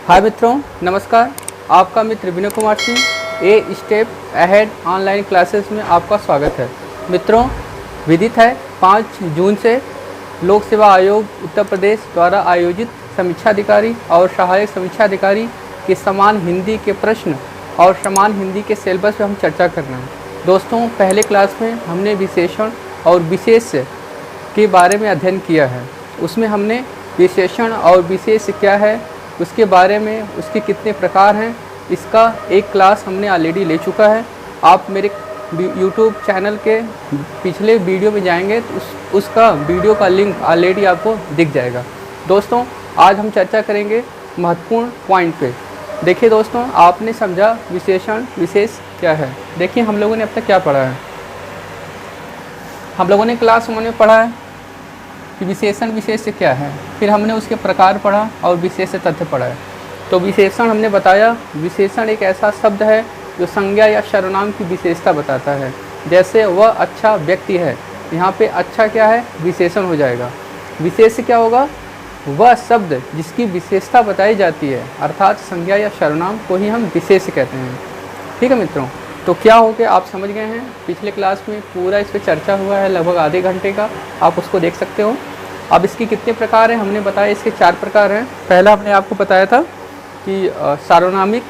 हाय मित्रों, नमस्कार। आपका मित्र Vinay Kumar Singh a step ahead online classes में आपका स्वागत है। मित्रों, विदित है 5 जून से लोक सेवा आयोग उत्तर प्रदेश द्वारा आयोजित समीक्षा अधिकारी और सहायक समीक्षा अधिकारी के समान हिंदी के प्रश्न और समान हिंदी के सिलेबस पर हम चर्चा कर रहे हैं। दोस्तों, पहले क्लास में हमने विशेषण और विशेष के बारे में अध्ययन किया है। उसमें हमने विशेषण और विशेष क्या है, उसके बारे में, उसके कितने प्रकार हैं, इसका एक क्लास हमने ऑलरेडी ले चुका है। आप मेरे यूट्यूब चैनल के पिछले वीडियो में जाएंगे तो उसका वीडियो का लिंक ऑलरेडी आपको दिख जाएगा। दोस्तों, आज हम चर्चा करेंगे महत्वपूर्ण पॉइंट पे। देखिए दोस्तों, आपने समझा विशेषण विशेष क्या है। देखिए, हम लोगों ने अब तक क्या पढ़ा है। हम लोगों ने क्लास 1 में पढ़ा है कि विशेषण विशेष क्या है, फिर हमने उसके प्रकार पढ़ा और विशेष तथ्य पढ़ा है। तो विशेषण हमने बताया, विशेषण एक ऐसा शब्द है जो संज्ञा या सर्वनाम की विशेषता बताता है। जैसे वह अच्छा व्यक्ति है, यहाँ पे अच्छा क्या है, विशेषण हो जाएगा। विशेष क्या होगा, वह शब्द जिसकी विशेषता बताई जाती है, अर्थात संज्ञा या सर्वनाम को ही हम विशेष कहते हैं। ठीक है मित्रों, तो क्या हो गया, आप समझ गए हैं। पिछले क्लास में पूरा इस पर चर्चा हुआ है, लगभग आधे घंटे का, आप उसको देख सकते हो। अब इसके कितने प्रकार हैं, हमने बताया इसके 4 प्रकार हैं। पहला हमने आपको बताया था कि सार्वनामिक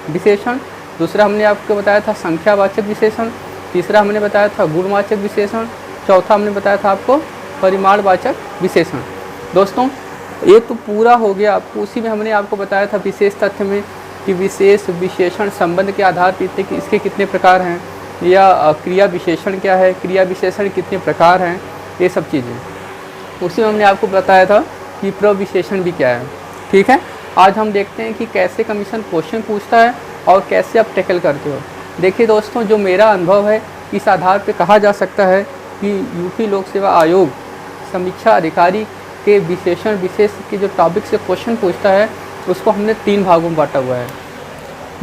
विशेषण, दूसरा हमने आपको बताया था संख्यावाचक विशेषण, तीसरा हमने बताया था गुणवाचक विशेषण, चौथा हमने बताया था आपको परिमाणवाचक विशेषण। दोस्तों, ये तो पूरा हो गया। आपको उसी में हमने आपको बताया था विशेष तथ्य में कि विशेष विशेषण संबंध के आधार पर इसके कितने प्रकार हैं, या क्रिया विशेषण क्या है, क्रिया विशेषण कितने प्रकार हैं, ये सब चीज़ें उसी में हमने आपको बताया था कि प्रविशेषण भी क्या है। ठीक है, आज हम देखते हैं कि कैसे कमीशन क्वेश्चन पूछता है और कैसे आप टैकल करते हो। देखिए दोस्तों, जो मेरा अनुभव है, इस आधार पे कहा जा सकता है कि यूपी लोक सेवा आयोग समीक्षा अधिकारी के विशेषण विशेष के जो टॉपिक से क्वेश्चन पूछता है, उसको हमने 3 भागों में बांटा हुआ है।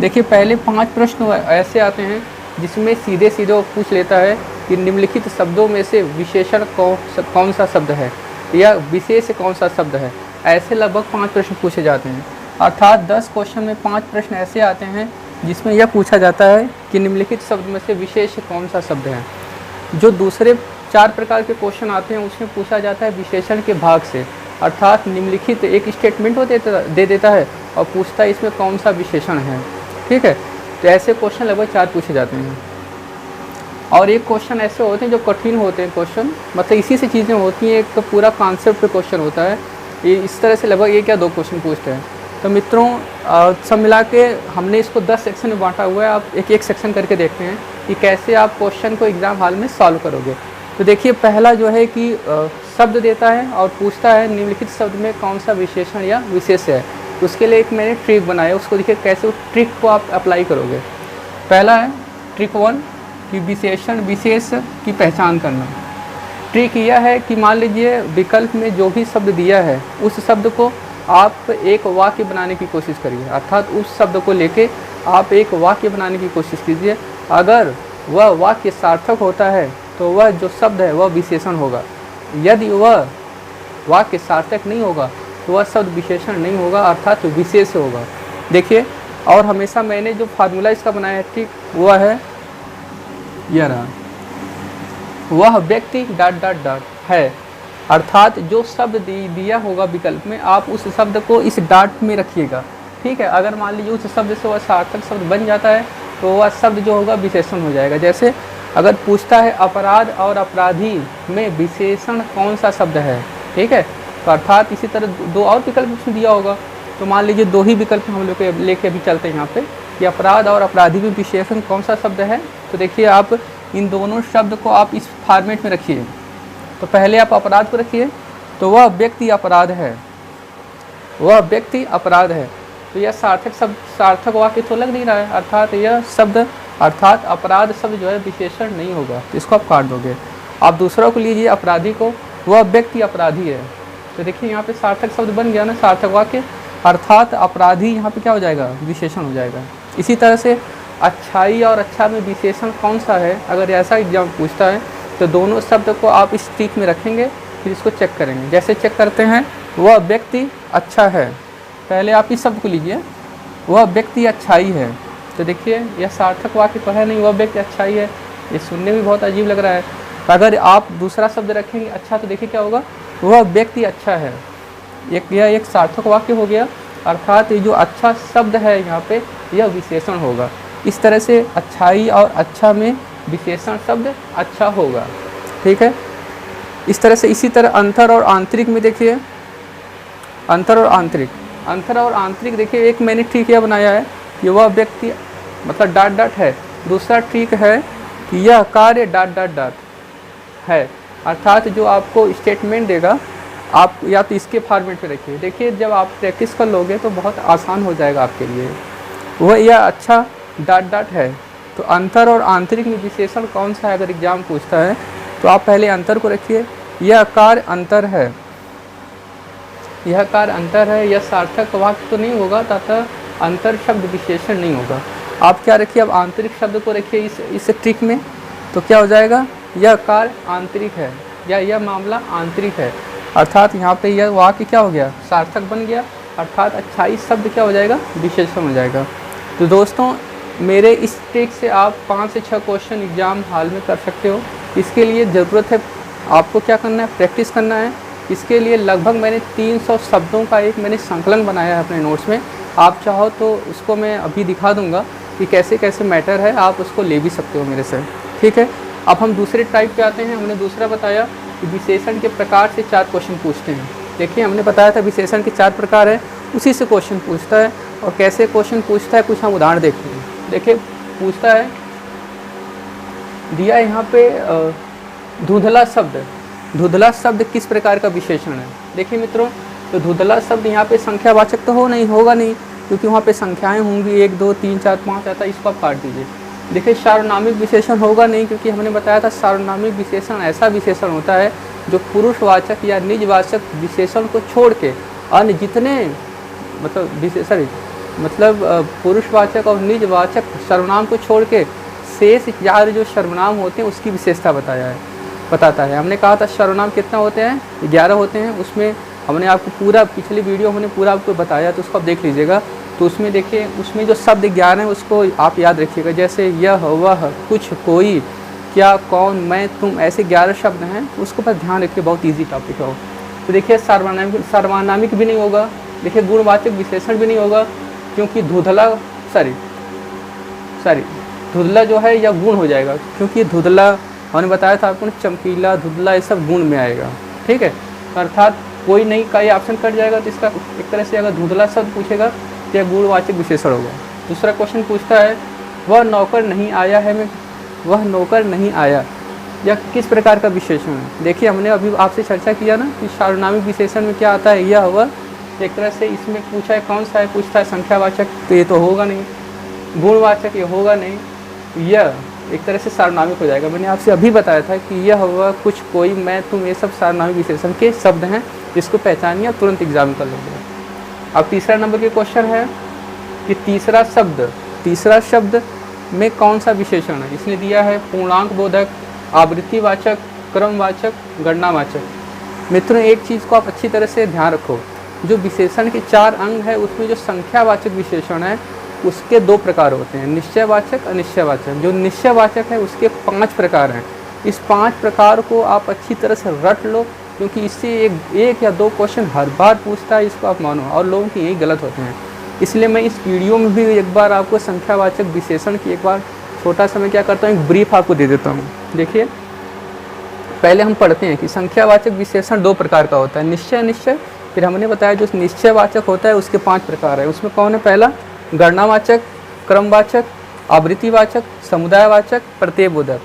देखिए, पहले 5 प्रश्न ऐसे आते हैं जिसमें सीधे सीधे वो पूछ लेता है कि निम्नलिखित शब्दों में से विशेषण कौन सा शब्द है या विशेष कौन सा शब्द है। ऐसे लगभग 5 प्रश्न पूछे जाते हैं, अर्थात 10 क्वेश्चन में 5 प्रश्न ऐसे आते हैं जिसमें यह पूछा जाता है कि निम्नलिखित शब्द में से विशेष कौन सा शब्द है। जो दूसरे 4 प्रकार के क्वेश्चन आते हैं उसमें पूछा जाता है विशेषण के भाग से, अर्थात निम्नलिखित एक स्टेटमेंट दे देता है और पूछता है इसमें कौन सा विशेषण है। ठीक है, तो ऐसे क्वेश्चन लगभग 4 पूछे जाते हैं। और एक क्वेश्चन ऐसे होते हैं जो कठिन होते हैं क्वेश्चन, मतलब इसी से चीज़ें होती हैं, एक तो पूरा कॉन्सेप्ट पे क्वेश्चन होता है। ये इस तरह से लगभग 1 या 2 क्वेश्चन पूछते हैं। तो मित्रों, सब मिला के हमने इसको 10 सेक्शन में बांटा हुआ है। आप एक एक सेक्शन करके देखते हैं कि कैसे आप क्वेश्चन को एग्ज़ाम हॉल में सॉल्व करोगे। तो देखिए, पहला जो है कि शब्द देता है और पूछता है निम्नलिखित शब्द में कौन सा विशेषण या विशेष है। उसके लिए एक मैंने ट्रिक बनाया, उसको देखिए कैसे उस ट्रिक को आप अप्लाई करोगे। पहला है ट्रिक 1 कि विशेषण विशेष की पहचान करना। ट्रिक यह है कि मान लीजिए विकल्प में जो भी शब्द दिया है उस शब्द को आप एक वाक्य बनाने की कोशिश करिए, अर्थात उस शब्द को लेके आप एक वाक्य बनाने की कोशिश कीजिए। अगर वह वाक्य सार्थक होता है तो वह जो शब्द है वह विशेषण होगा। यदि वह वाक्य सार्थक नहीं होगा तो वह शब्द विशेषण नहीं होगा, अर्थात विशेष होगा। देखिए, और हमेशा मैंने जो फार्मूला इसका बनाया है, ठीक, वह है यह रहा, वह व्यक्ति ... है, अर्थात जो शब्द दिया होगा विकल्प में, आप उस शब्द को इस डॉट में रखिएगा। ठीक है, अगर मान लीजिए उस शब्द से वह सार्थक शब्द बन जाता है तो वह शब्द जो होगा विशेषण हो जाएगा। जैसे अगर पूछता है अपराध और अपराधी में विशेषण कौन सा शब्द है, ठीक है, तो अर्थात इसी तरह 2 और विकल्प उसमें दिया होगा। तो मान लीजिए 2 ही विकल्प हम लोग लेके अभी चलते हैं यहाँ पे कि अपराध और अपराधी में विशेषण कौन सा शब्द है। तो देखिए, आप इन दोनों शब्द को आप इस फॉर्मेट में रखिए। तो पहले आप अपराध को रखिए, तो वह व्यक्ति अपराध है, वह व्यक्ति अपराध है। तो यह सार्थक शब्द, सार्थक वाक्य तो लग नहीं रहा है, अर्थात यह शब्द, अर्थात अपराध शब्द जो है विशेषण नहीं होगा, इसको आप काट दोगे। आप दूसरा को लीजिए अपराधी को, वह व्यक्ति अपराधी है। तो देखिए, यहाँ पे सार्थक शब्द बन गया ना, सार्थक वाक्य, अर्थात अपराधी यहाँ पे क्या हो जाएगा, विशेषण हो जाएगा। इसी तरह से अच्छाई और अच्छा में विशेषण कौन सा है, अगर ऐसा एग्जाम पूछता है तो दोनों शब्द को आप इस ट्रिक में रखेंगे, फिर इसको चेक करेंगे। जैसे चेक करते हैं, वह व्यक्ति अच्छा है, पहले आप इस शब्द को लीजिए, वह व्यक्ति अच्छाई है। तो देखिए यह सार्थक वाक्य तो है नहीं, वह व्यक्ति अच्छाई है, ये सुनने में बहुत अजीब लग रहा है। तो अगर आप दूसरा शब्द रखेंगे अच्छा, तो देखिए क्या होगा, वह व्यक्ति अच्छा है। यह एक सार्थक वाक्य हो गया, अर्थात ये जो अच्छा शब्द है यहाँ पे यह विशेषण होगा। इस तरह से अच्छाई और अच्छा में विशेषण शब्द अच्छा होगा, ठीक है। इस तरह से इसी तरह अंतर और आंतरिक में देखिए, अंतर और आंतरिक देखिए, एक मैंने ठीक यह बनाया है कि वह व्यक्ति मतलब डॉट डॉट है, दूसरा ठीक है कि यह कार्य डॉट डॉट डॉट है। अर्थात जो आपको स्टेटमेंट देगा आप या तो इसके फॉर्मेट में रखिए। देखिए जब आप प्रैक्टिस कर लोगे तो बहुत आसान हो जाएगा आपके लिए। वह यह अच्छा डॉट डॉट है। तो अंतर और आंतरिक में विशेषण कौन सा है, अगर एग्जाम पूछता है तो आप पहले अंतर को रखिए, यह कार्य अंतर है, यह कार्य अंतर है। यह सार्थक वाक्य तो नहीं होगा तथा अंतर शब्द विशेषण नहीं होगा। आप क्या रखिए, अब आंतरिक शब्द को रखिए इस ट्रिक में, तो क्या हो जाएगा, यह कार्य आंतरिक है या यह मामला आंतरिक है। अर्थात यहाँ पे यह वाक्य क्या हो गया, सार्थक बन गया, अर्थात अच्छाई शब्द क्या हो जाएगा, विशेषण हो जाएगा। तो दोस्तों मेरे इस ट्रिक से आप 5 से 6 क्वेश्चन एग्जाम हॉल में कर सकते हो। इसके लिए ज़रूरत है आपको क्या करना है, प्रैक्टिस करना है। इसके लिए लगभग मैंने 300 शब्दों का एक मैंने संकलन बनाया है अपने नोट्स में। आप चाहो तो उसको मैं अभी दिखा दूंगा कि कैसे कैसे मैटर है, आप उसको ले भी सकते हो मेरे से, ठीक है। अब हम दूसरे टाइप पे आते हैं। हमने दूसरा बताया कि विशेषण के प्रकार से 4 क्वेश्चन पूछते हैं। देखिए हमने बताया था विशेषण के 4 प्रकार है, उसी से क्वेश्चन पूछता है। और कैसे क्वेश्चन पूछता है कुछ हम उदाहरण देखते हैं। देखिए पूछता है, दिया यहाँ पे धुंधला शब्द, धुंधला शब्द किस प्रकार का विशेषण है। देखिए मित्रों, तो धुंधला शब्द यहाँ पे संख्यावाचक तो होगा नहीं, क्योंकि वहाँ पे संख्याएं होंगी 1 2 3 4 5 आता है, इसको आप काट दीजिए। देखिए सार्वनामिक विशेषण होगा नहीं, क्योंकि हमने बताया था सार्वनामिक विशेषण ऐसा विशेषण होता है जो पुरुषवाचक या निजवाचक विशेषण को छोड़ के अन्य जितने मतलब पुरुषवाचक और निजवाचक सर्वनाम को छोड़ के शेष 4 जो सर्वनाम होते हैं उसकी विशेषता बताता है। हमने कहा था सर्वनाम कितना होते हैं, 11 होते हैं। उसमें हमने आपको पूरा पिछली वीडियो हमने पूरा आपको बताया, तो उसको आप देख लीजिएगा। तो उसमें देखिए, उसमें जो शब्द 11 हैं उसको आप याद रखिएगा, जैसे यह, वह, कुछ, कोई, क्या, कौन, मैं, तुम, ऐसे 11 शब्द हैं, उसको बस ध्यान रखिए, बहुत ईजी टॉपिक हो। तो देखिए सार्वनामिक भी नहीं होगा, देखिए गुणवाचक विशेषण भी नहीं होगा, क्योंकि धुंधला जो है यह गुण हो जाएगा, क्योंकि धुंधला हमने बताया था आपको, चमकीला, धुंधला, ये सब गुण में आएगा, ठीक है। अर्थात कोई नहीं का ये ऑप्शन कट जाएगा। तो इसका एक तरह से अगर धुंधला शब्द पूछेगा तो यह गुणवाचक विशेषण होगा। दूसरा क्वेश्चन पूछता है, वह नौकर नहीं आया है, वह नौकर नहीं आया, यह किस प्रकार का विशेषण है। देखिए हमने अभी आपसे चर्चा किया ना कि सार्वनामिक विशेषण में क्या आता है, यह, वह। एक तरह से इसमें पूछा है कौन सा है, पूछता है संख्यावाचक, तो ये तो होगा नहीं। गुणवाचक ये होगा नहीं, यह एक तरह से सार्वनामिक हो जाएगा। मैंने आपसे अभी बताया था कि यह, वह, कुछ, कोई, मैं, तुम, ये सब सार्वनामिक विशेषण के शब्द हैं, इसको पहचानिए, तुरंत एग्जाम कर लोगे। अब तीसरा नंबर के क्वेश्चन है कि तीसरा शब्द में कौन सा विशेषण है। इसने दिया है पूर्णांक बोधक, आवृत्तिवाचक, क्रमवाचक, गणनावाचक। मित्रों एक चीज़ को आप अच्छी तरह से ध्यान रखो, जो विशेषण के 4 अंग है उसमें जो संख्यावाचक विशेषण है उसके 2 प्रकार होते हैं, निश्चयवाचक, अनिश्चयवाचक। जो निश्चयवाचक है उसके 5 प्रकार हैं। इस 5 प्रकार को आप अच्छी तरह से रट लो, क्योंकि इससे एक या 2 क्वेश्चन हर बार पूछता है, इसको आप मानो, और लोगों के यही गलत होते हैं। इसलिए मैं इस वीडियो में भी एक बार आपको संख्यावाचक विशेषण की एक बार छोटा सा मैं क्या करता हूँ, एक ब्रीफ आपको दे देता हूँ। देखिए पहले हम पढ़ते हैं कि संख्यावाचक विशेषण 2 प्रकार का होता है, निश्चय, अनिश्चय। फिर हमने बताया जो निश्चयवाचक होता है उसके 5 प्रकार है। उसमें कौन है, पहला गणनावाचक, क्रमवाचक, आवृत्तिवाचक, समुदायवाचक, प्रत्ययबोधक।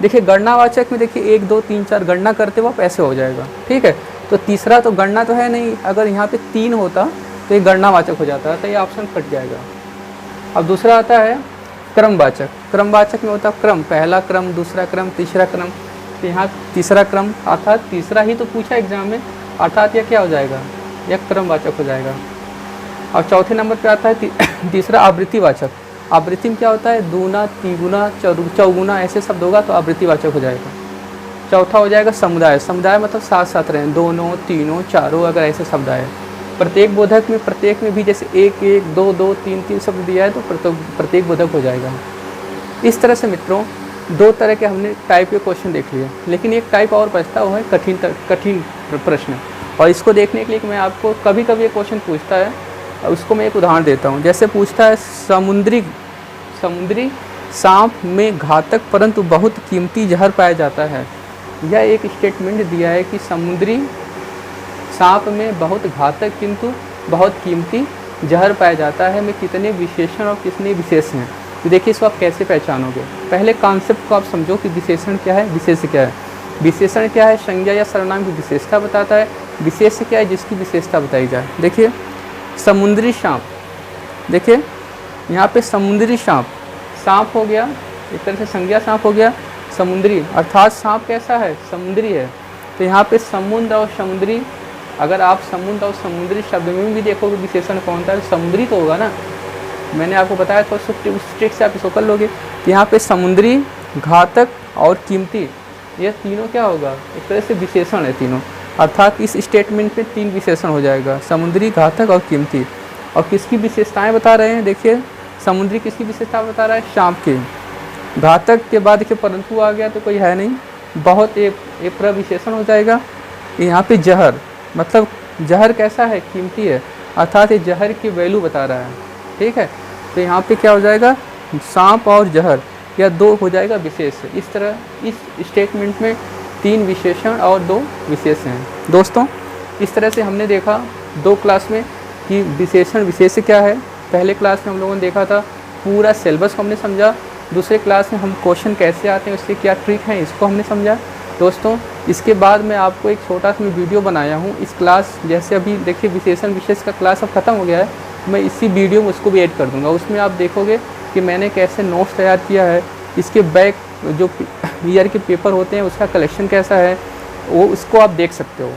देखिए गणनावाचक में देखिए 1 2 3 4 गणना करते वक्त ऐसे हो जाएगा, ठीक है। तो तीसरा तो गणना तो है नहीं, अगर यहाँ पे 3 होता तो ये गणनावाचक हो जाता है, तो ये ऑप्शन कट जाएगा। अब दूसरा आता है क्रमवाचक। क्रमवाचक में होता है क्रम, पहला क्रम, दूसरा क्रम, तीसरा क्रम। तो यहाँ तीसरा क्रम अर्थात तीसरा ही तो पूछा एग्जाम में, अर्थात यह क्या हो जाएगा, यह क्रमवाचक हो जाएगा। और चौथे नंबर पे आता है तीसरा आवृत्तिवाचक। आवृत्ति में क्या होता है, दूना, तिगुना, चौगुना ऐसे शब्द होगा तो आवृत्तिवाचक हो जाएगा। चौथा हो जाएगा समुदाय। समुदाय मतलब साथ साथ रहें, दोनों, तीनों, चारों, अगर ऐसे शब्द आए प्रत्येक बोधक में प्रत्येक में भी जैसे एक एक दो दो तीन तीन शब्द दिया है तो प्रत्येक बोधक हो जाएगा। इस तरह से मित्रों दो तरह के हमने टाइप के क्वेश्चन देख लिए, लेकिन एक टाइप और बचता हुआ है कठिन प्रश्न। और इसको देखने के लिए मैं आपको कभी कभी एक क्वेश्चन पूछता है, उसको मैं एक उदाहरण देता हूँ। जैसे पूछता है समुद्री सांप में घातक परंतु बहुत कीमती जहर पाया जाता है। यह एक स्टेटमेंट दिया है कि समुद्री सांप में बहुत घातक किंतु बहुत कीमती जहर पाया जाता है में कितने विशेषण और कितने विशेष हैं। तो देखिए इसको आप कैसे पहचानोगे। पहले कॉन्सेप्ट को आप समझो कि विशेषण क्या है, विशेष क्या है। विशेषण क्या है? संज्ञा या सर्वनाम की विशेषता बताता है। विशेष क्या है? जिसकी विशेषता बताई जाए। देखिए समुद्री सांप, देखिए यहाँ पे समुद्री सांप हो गया, एक तरह से संज्ञा सांप हो गया। समुद्री अर्थात सांप कैसा है? समुद्री है। तो यहाँ पे समुद्र और समुद्री, अगर आप समुद्र और समुद्री शब्द में भी देखोगे विशेषण कौन था, समुद्री तो होगा ना। मैंने आपको बताया था स्ट्रिक्ट से आप इसको कर लोगे। तो यहाँ पे समुद्री, घातक और कीमती, ये तीनों क्या होगा? एक तरह से विशेषण है तीनों। अर्थात इस स्टेटमेंट में 3 विशेषण हो जाएगा, समुद्री, घातक और कीमती। और किसकी विशेषताएं बता रहे हैं? देखिए समुद्री किसकी विशेषता बता रहा है? सांप की। घातक के बाद देखिए परंतु आ गया तो कोई है नहीं, बहुत एक प्रविशेषण हो जाएगा। यहाँ पे जहर, मतलब जहर कैसा है? कीमती है। अर्थात ये जहर की वैल्यू बता रहा है, ठीक है। तो यहाँ पे क्या हो जाएगा? सांप और जहर, या 2 हो जाएगा विशेष। इस तरह इस स्टेटमेंट में 3 विशेषण और 2 विशेष हैं। दोस्तों इस तरह से हमने देखा 2 क्लास में कि विशेषण विशेष क्या है। पहले क्लास में हम लोगों ने देखा था पूरा सिलेबस को हमने समझा। दूसरे क्लास में हम क्वेश्चन कैसे आते हैं, उसके क्या ट्रिक हैं, इसको हमने समझा। दोस्तों इसके बाद मैं आपको एक छोटा सा वीडियो बनाया हूँ। इस क्लास जैसे अभी देखिए विशेषण विशेष का क्लास अब ख़त्म हो गया है, मैं इसी वीडियो में उसको भी ऐड कर दूँगा। उसमें आप देखोगे कि मैंने कैसे नोट्स तैयार किया है, इसके बैक जो ईयर के पेपर होते हैं उसका कलेक्शन कैसा है, वो उसको आप देख सकते हो।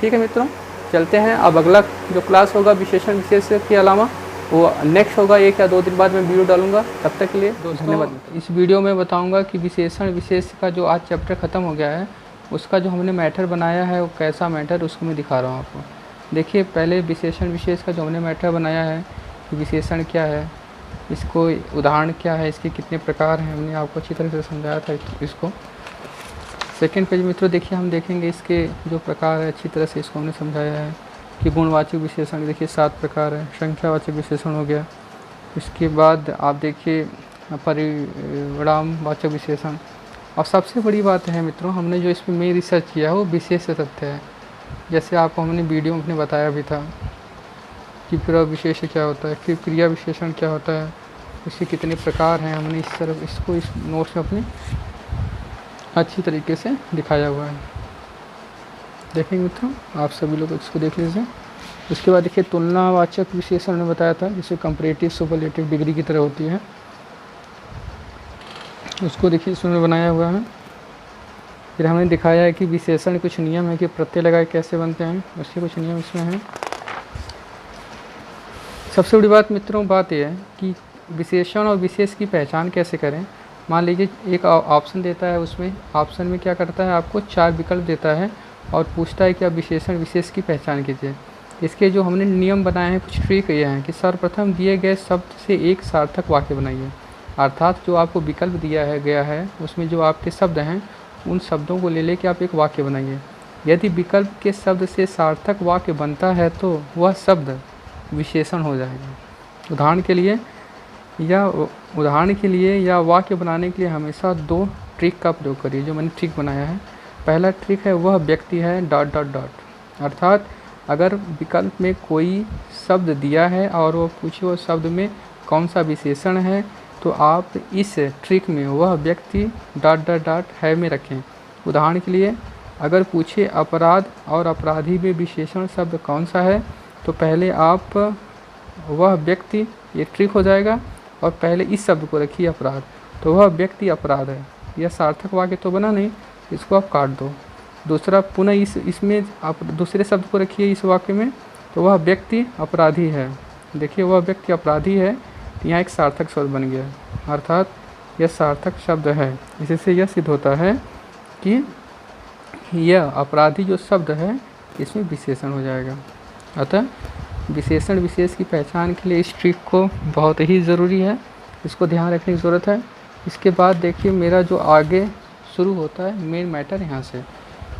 ठीक है मित्रों, चलते हैं। अब अगला जो क्लास होगा विशेषण विशेष के अलावा वो नेक्स्ट होगा, 1 या 2 दिन बाद मैं वीडियो डालूंगा। तब तक के लिए धन्यवाद। इस वीडियो में बताऊंगा कि विशेषण विशेष का जो आज चैप्टर ख़त्म हो गया है उसका जो हमने मैटर बनाया है वो कैसा मैटर, उसको मैं दिखा रहा हूँ आपको। देखिए पहले विशेषण विशेष का जो हमने मैटर बनाया है कि विशेषण क्या है, इसको उदाहरण क्या है, इसके कितने प्रकार हैं, हमने आपको अच्छी तरह से समझाया था इसको। सेकेंड पेज मित्रों देखिए हम देखेंगे इसके जो प्रकार है, अच्छी तरह से इसको हमने समझाया है कि गुणवाचक विशेषण देखिए 7 प्रकार है। संख्यावाचक विशेषण हो गया। इसके बाद आप देखिए परिणामवाचक विशेषण। और सबसे बड़ी बात है मित्रों, हमने जो इसमें में रिसर्च किया है वो विशेष तथ्य है। जैसे आपको हमने वीडियो में बताया भी था कि प्रविशेष क्या होता है, कि क्रिया विशेषण क्या होता है, इसके कितने प्रकार हैं। हमने इस तरफ इसको इस नोट्स में अपने अच्छी तरीके से दिखाया हुआ है। देखेंगे मित्रों आप सभी लोग इसको देख लीजिए। उसके बाद देखिए तुलनावाचक विशेषण ने बताया था, जिसे कंपैरेटिव सुपरलेटिव डिग्री की तरह होती है, उसको देखिए इसमें बनाया हुआ है। फिर हमने दिखाया है कि विशेषण कुछ नियम है कि प्रत्यय लगाए कैसे बनते हैं, उसके कुछ नियम इसमें हैं। सबसे बड़ी बात मित्रों बात यह है कि विशेषण और विशेष की पहचान कैसे करें। मान लीजिए एक ऑप्शन देता है, उसमें ऑप्शन में क्या करता है, आपको 4 विकल्प देता है और पूछता है कि आप विशेषण विशेष की पहचान कीजिए। इसके जो हमने नियम बनाए हैं, कुछ ट्रिक ये हैं कि सर्वप्रथम दिए गए शब्द से एक सार्थक वाक्य बनाइए। अर्थात जो आपको विकल्प दिया है गया है उसमें जो आपके शब्द हैं उन शब्दों को ले लेके आप एक वाक्य बनाइए। यदि विकल्प के शब्द से सार्थक वाक्य बनता है तो वह शब्द विशेषण हो जाएगा। उदाहरण के लिए या वाक्य बनाने के लिए हमेशा 2 ट्रिक का प्रयोग करिए, जो मैंने ट्रिक बनाया है। पहला ट्रिक है वह व्यक्ति है ... अर्थात अगर विकल्प में कोई शब्द दिया है और वो पूछे वो शब्द में कौन सा विशेषण है, तो आप इस ट्रिक में वह व्यक्ति ... है में रखें। उदाहरण के लिए अगर पूछे अपराध और अपराधी में विशेषण शब्द कौन सा है, तो पहले आप वह व्यक्ति, ये ट्रिक हो जाएगा, और पहले इस शब्द को रखिए अपराध, तो वह व्यक्ति अपराध है। यह सार्थक वाक्य तो बना नहीं, इसको आप काट दो। दूसरा पुनः इसमें आप दूसरे शब्द को रखिए इस वाक्य में, तो वह व्यक्ति अपराधी है। देखिए वह व्यक्ति अपराधी है, तो यहाँ एक सार्थक शब्द बन गया, अर्थात यह सार्थक शब्द है। इससे यह सिद्ध होता है कि यह अपराधी जो शब्द है इसमें विशेषण हो जाएगा। अतः विशेषण विशेष की पहचान के लिए इस ट्रिक को बहुत ही ज़रूरी है, इसको ध्यान रखने की ज़रूरत है। इसके बाद देखिए मेरा जो आगे शुरू होता है मेन मैटर यहाँ से।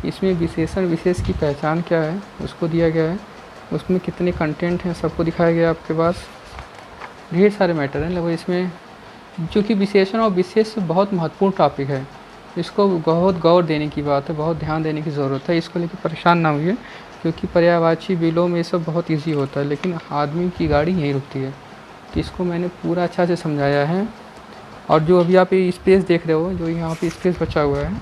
इसमें विशेषण विशेष की पहचान क्या है उसको दिया गया है, उसमें कितने कंटेंट हैं सबको दिखाया गया है। आपके पास ढेर सारे मैटर हैं लगभग इसमें, क्योंकि विशेषण और विशेष बहुत महत्वपूर्ण टॉपिक है, इसको बहुत गौर देने की बात है, बहुत ध्यान देने की ज़रूरत है। इसको लेकर परेशान ना होइए, क्योंकि पर्यायवाची विलोम ये सब बहुत इजी होता है, लेकिन आदमी की गाड़ी यहीं रुकती है। तो इसको मैंने पूरा अच्छा से समझाया है। और जो अभी आप ये स्पेस देख रहे हो, जो यहाँ पे स्पेस बचा हुआ है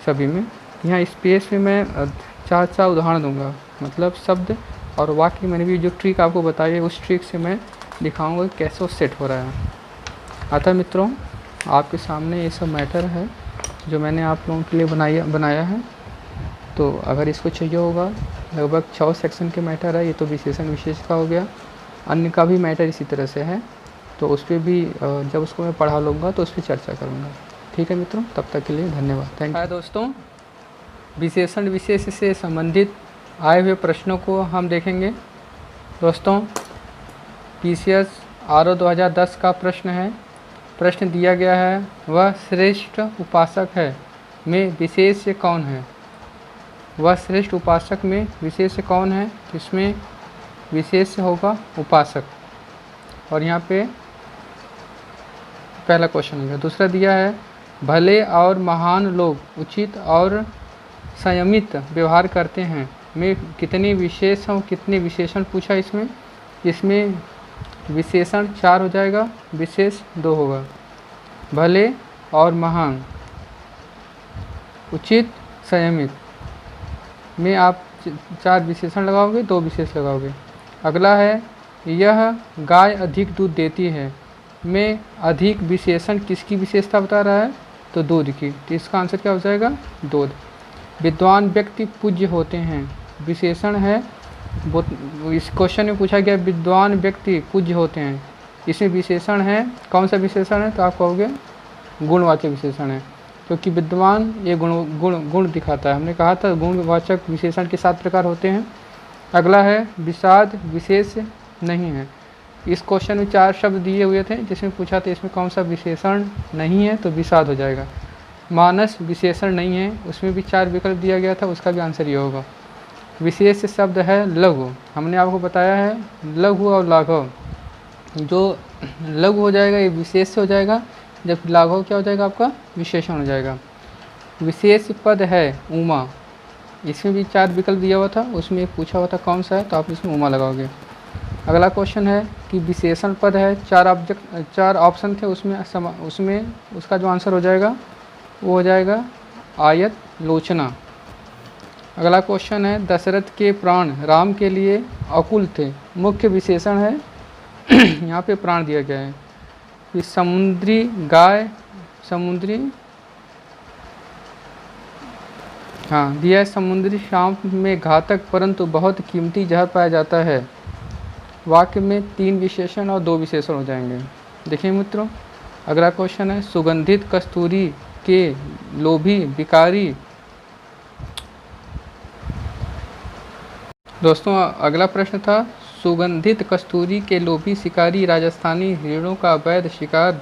सभी में, यहाँ स्पेस में मैं चार उदाहरण दूंगा, मतलब शब्द और वाक्य। मैंने भी जो ट्रिक आपको बताई है उस ट्रिक से मैं दिखाऊंगा कि कैसे वो सेट हो रहा है। अतः मित्रों, आपके सामने ये सब मैटर है जो मैंने आप लोगों के लिए बनाया है। तो अगर इसको चाहिए होगा, लगभग 6 सेक्शन के मैटर है, ये तो विशेषण विशेष का हो गया, अन्य का भी मैटर इसी तरह से है। तो उस पर भी जब उसको मैं पढ़ा लूँगा तो उस पर चर्चा करूँगा। ठीक है मित्रों, तब तक के लिए धन्यवाद, थैंक यू। दोस्तों, विशेषण विशेष से संबंधित आए हुए प्रश्नों को हम देखेंगे। दोस्तों, PCS RO 2010 का प्रश्न है। प्रश्न दिया गया है, वह श्रेष्ठ उपासक है में विशेष्य कौन है? वह श्रेष्ठ उपासक में विशेष्य कौन है? इसमें विशेष्य होगा उपासक। और यहाँ पे पहला क्वेश्चन हो गया। दूसरा दिया है, भले और महान लोग उचित और संयमित व्यवहार करते हैं में कितने विशेष और कितने विशेषण पूछा। इसमें विशेषण 4 हो जाएगा, विशेष 2 होगा। भले और महान, उचित, संयमित में आप 4 विशेषण लगाओगे, 2 विशेष लगाओगे। अगला है, यह गाय अधिक दूध देती है में अधिक विशेषण किसकी विशेषता बता रहा है? तो दूध की। तो इसका आंसर क्या हो जाएगा? दूध। विद्वान व्यक्ति पूज्य होते हैं, विशेषण है। इस क्वेश्चन में पूछा गया विद्वान व्यक्ति पूज्य होते हैं, इसमें विशेषण है। कौन सा विशेषण है? तो आप कहोगे गुणवाचक विशेषण है, क्योंकि विद्वान ये गुण दिखाता है। हमने कहा था गुणवाचक विशेषण के 7 प्रकार होते हैं। अगला है, विषाद विशेष नहीं है। इस क्वेश्चन में 4 शब्द दिए हुए थे, जिसमें पूछा था इसमें कौन सा विशेषण नहीं है, तो विषाद हो जाएगा। मानस विशेषण नहीं है, उसमें भी 4 विकल्प दिया गया था, उसका भी आंसर ये होगा। विशेष शब्द है लघु। हमने आपको बताया है लघु और लाघव, जो लघु हो जाएगा ये विशेष हो जाएगा, जबकि लाघव क्या हो जाएगा? आपका विशेषण हो जाएगा। विशेष पद है उमा, इसमें भी 4 विकल्प दिया हुआ था, उसमें एक पूछा हुआ था कौन सा है, तो आप इसमें उमा लगाओगे। अगला क्वेश्चन है कि विशेषण पद है, 4 ऑप्शन थे, उसमें उसका जो आंसर हो जाएगा वो हो जाएगा आयत लोचना। अगला क्वेश्चन है, दशरथ के प्राण राम के लिए अकुल थे, मुख्य विशेषण है यहाँ पे प्राण दिया गया है। कि समुद्री गाय, दिया है समुद्री सांप में घातक परंतु बहुत कीमती जहर पाया जाता है। वाक्य में 3 विशेषण और 2 विशेषण हो जाएंगे। देखिए मित्रों, अगला क्वेश्चन है, सुगंधित कस्तूरी के लोभी भिखारी। दोस्तों, अगला प्रश्न था, सुगंधित कस्तूरी के लोभी शिकारी राजस्थानी हिरणों का अवैध शिकार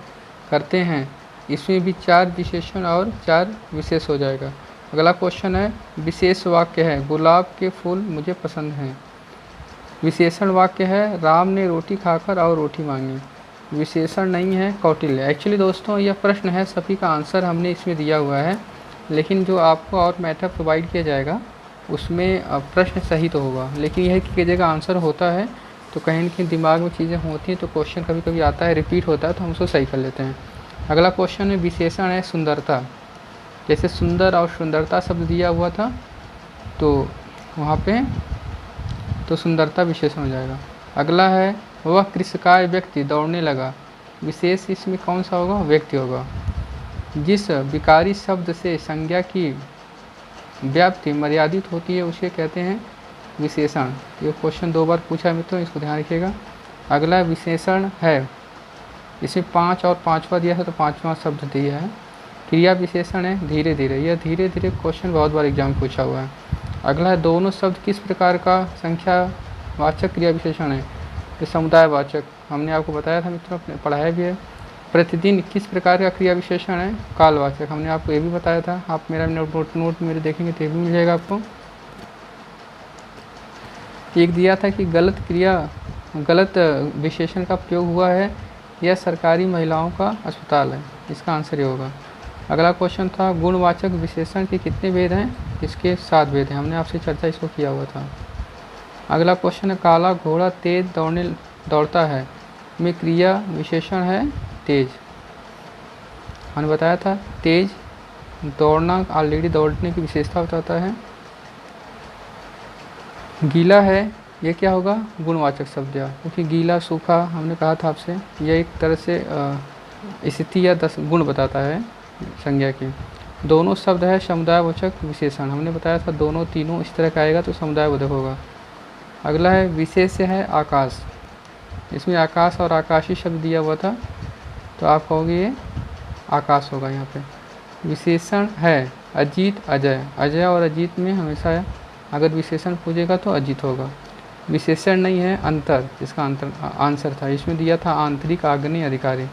करते हैं। इसमें भी 4 विशेषण और 4 विशेष हो जाएगा। अगला क्वेश्चन है, विशेष वाक्य है, गुलाब के फूल मुझे पसंद हैं। विशेषण वाक्य है, राम ने रोटी खाकर और रोटी मांगी। विशेषण नहीं है, कौटिल्य। एक्चुअली दोस्तों, यह प्रश्न है, सभी का आंसर हमने इसमें दिया हुआ है, लेकिन जो आपको और मैटर प्रोवाइड किया जाएगा उसमें प्रश्न सही तो होगा, लेकिन यह कि जगह आंसर होता है तो कहीं न कहीं दिमाग में चीज़ें होती हैं, तो क्वेश्चन कभी कभी आता है, रिपीट होता है, तो हम उसको सही कर लेते हैं। अगला क्वेश्चन में विशेषण है सुंदरता, जैसे सुंदर और सुंदरता शब्द दिया हुआ था, तो वहाँ पे तो सुंदरता विशेषण हो जाएगा। अगला है, वह कृषकाय व्यक्ति दौड़ने लगा। विशेष इसमें कौन सा होगा? व्यक्ति होगा। जिस विकारी शब्द से संज्ञा की व्याप्ति मर्यादित होती है उसे कहते हैं विशेषण। ये क्वेश्चन 2 बार पूछा है मित्रों, इसको ध्यान रखिएगा। अगला विशेषण है, इसमें 5 और 5वां दिया है, तो 5वां शब्द दिया है। क्रिया विशेषण है धीरे धीरे। यह धीरे धीरे क्वेश्चन बहुत बार एग्जाम में पूछा हुआ है। अगला है, दोनों शब्द किस प्रकार का संख्या वाचक क्रिया विशेषण है। ये समुदायवाचक हमने आपको बताया था मित्रों, अपने पढ़ाया भी है। प्रतिदिन किस प्रकार का क्रिया विशेषण है? कालवाचक, हमने आपको ये भी बताया था। आप मेरा नोट मेरे देखेंगे तो ये भी मिल जाएगा आपको। एक दिया था कि गलत विशेषण का प्रयोग हुआ है, यह सरकारी महिलाओं का अस्पताल है। इसका आंसर ये होगा। अगला क्वेश्चन था गुणवाचक विशेषण के कितने भेद हैं? इसके 7 भेद हैं। हमने आपसे चर्चा इसको किया हुआ था। अगला क्वेश्चन है काला घोड़ा तेज दौड़ता है में क्रिया विशेषण है तेज। हमने बताया था तेज दौड़ना ऑलरेडी दौड़ने की विशेषता बताता है। गीला है, ये क्या होगा? गुणवाचक शब्द है, क्योंकि गीला सूखा हमने कहा था आपसे, यह एक तरह से स्थिति या 10 गुण बताता है संज्ञा की। दोनों शब्द है समुदायवाचक विशेषण, हमने बताया था दोनों तीनों इस तरह का आएगा तो समुदायवाचक होगा। अगला है विशेष्य है आकाश, इसमें आकाश और आकाशी शब्द दिया हुआ था तो आप कहोगे ये आकाश होगा यहाँ पे। विशेषण है अजीत अजय, अजय और अजीत में हमेशा अगर विशेषण पूछेगा तो अजीत होगा। विशेषण नहीं है अंतर, इसका आंसर था, इसमें दिया था आंतरिक आग्नेय अधिकारी,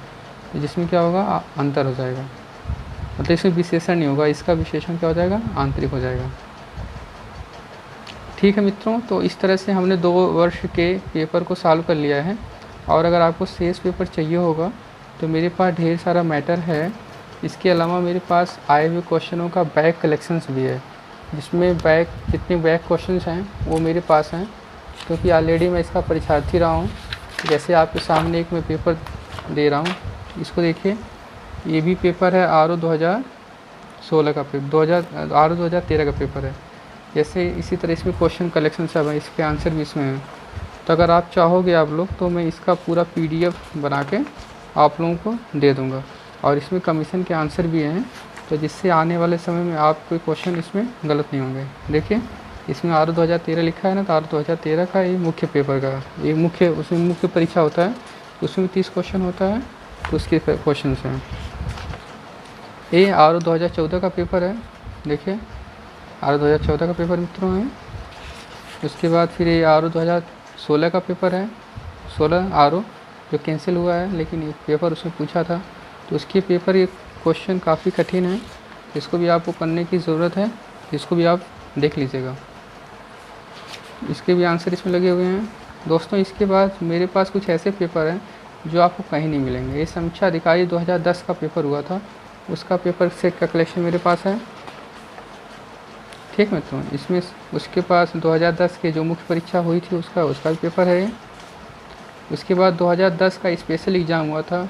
जिसमें क्या होगा? अंतर हो जाएगा, मतलब इसमें विशेषण नहीं होगा, इसका विशेषण क्या हो जाएगा? आंतरिक हो जाएगा। ठीक है मित्रों, तो इस तरह से हमने 2 वर्ष के पेपर को सॉल्व कर लिया है। और अगर आपको शेष पेपर चाहिए होगा तो मेरे पास ढेर सारा मैटर है। इसके अलावा मेरे पास आए हुए क्वेश्चनों का बैक कलेक्शंस भी है, जिसमें जितने बैक क्वेश्चंस हैं वो मेरे पास हैं, क्योंकि ऑलरेडी मैं इसका परीक्षार्थी रहा हूँ। जैसे आपके सामने एक मैं पेपर दे रहा हूँ, इसको देखिए, ये भी पेपर है RO 2016 का पेपर, RO 2013 का पेपर है। जैसे इसी तरह इसमें क्वेश्चन कलेक्शन सब है, इसके आंसर भी इसमें हैं। तो अगर आप चाहोगे आप लोग तो मैं इसका पूरा PDF बना के आप लोगों को दे दूँगा, और इसमें कमीशन के आंसर भी हैं, तो जिससे आने वाले समय में आप कोई क्वेश्चन इसमें गलत नहीं होंगे। देखिए इसमें RO 2013 लिखा है ना, तो RO 2013 का ये मुख्य पेपर का ये उसमें मुख्य परीक्षा होता है, उसमें 30 क्वेश्चन होता है, तो उसके क्वेश्चन हैं। ये RO 2014 का पेपर है, देखिए RO 2014 का पेपर मित्रों है। उसके बाद फिर ये RO 2016 का पेपर है, 16 RO जो कैंसिल हुआ है, लेकिन ये पेपर उसमें पूछा था, तो उसके पेपर ये क्वेश्चन काफ़ी कठिन है, इसको भी आपको करने की ज़रूरत है, इसको भी आप देख लीजिएगा। इसके भी आंसर इसमें लगे हुए हैं दोस्तों। इसके बाद मेरे पास कुछ ऐसे पेपर हैं जो आपको कहीं नहीं मिलेंगे। ये समीक्षा अधिकारी 2010 का पेपर हुआ था, उसका पेपर सेट का कलेक्शन मेरे पास है। ठीक मित्रों, इसमें उसके पास 2010 के जो मुख्य परीक्षा हुई थी उसका भी पेपर है। उसके बाद 2010 का स्पेशल एग्ज़ाम हुआ था,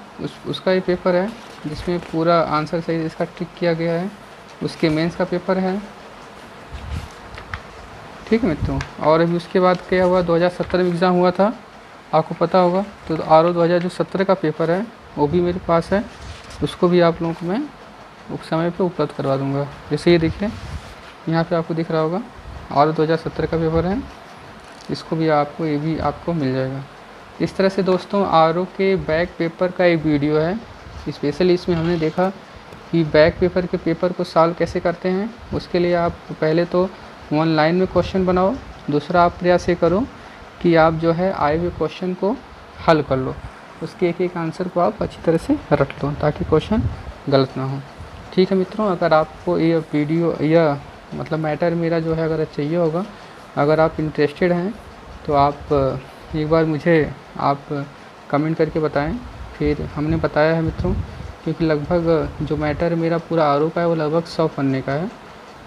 उसका ये पेपर है, जिसमें पूरा आंसर सही इसका टिक किया गया है। उसके मेंस का पेपर है। ठीक है मित्रों, और अभी उसके बाद क्या हुआ, 2017 में एग्ज़ाम हुआ था, आपको पता होगा, तो RO 2017 का पेपर है, वो भी मेरे पास है, उसको भी आप लोगों को मैं समय पे उपलब्ध करवा दूंगा। जैसे ये देखिए यहाँ पे आपको दिख रहा होगा, RO 2017 का पेपर है, इसको भी ये भी आपको मिल जाएगा। इस तरह से दोस्तों RO के बैक पेपर का एक वीडियो है, स्पेशली इसमें हमने देखा कि बैक पेपर के पेपर को सॉल्व कैसे करते हैं। उसके लिए आप पहले तो ऑनलाइन में क्वेश्चन बनाओ, दूसरा आप प्रयास ये करो कि आप जो है आए हुए क्वेश्चन को हल कर लो, उसके एक आंसर को आप अच्छी तरह से रट लो ताकि क्वेश्चन गलत ना हो। ठीक है मित्रों, अगर आपको ये वीडियो या मतलब मैटर मेरा जो है अगर चाहिए होगा, अगर आप इंटरेस्टेड हैं तो आप एक बार मुझे आप कमेंट करके बताएं। फिर हमने बताया है मित्रों, क्योंकि लगभग जो मैटर मेरा पूरा RO का है वो लगभग 100 पन्ने का है,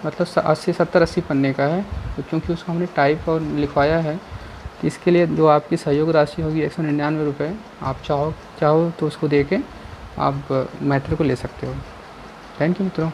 मतलब 70-80 पन्ने का है। तो क्योंकि उसको हमने टाइप और लिखवाया है, तो इसके लिए जो आपकी सहयोग राशि होगी 199 रुपये, आप चाहो तो उसको दे के आप मैटर को ले सकते हो। थैंक यू मित्रों।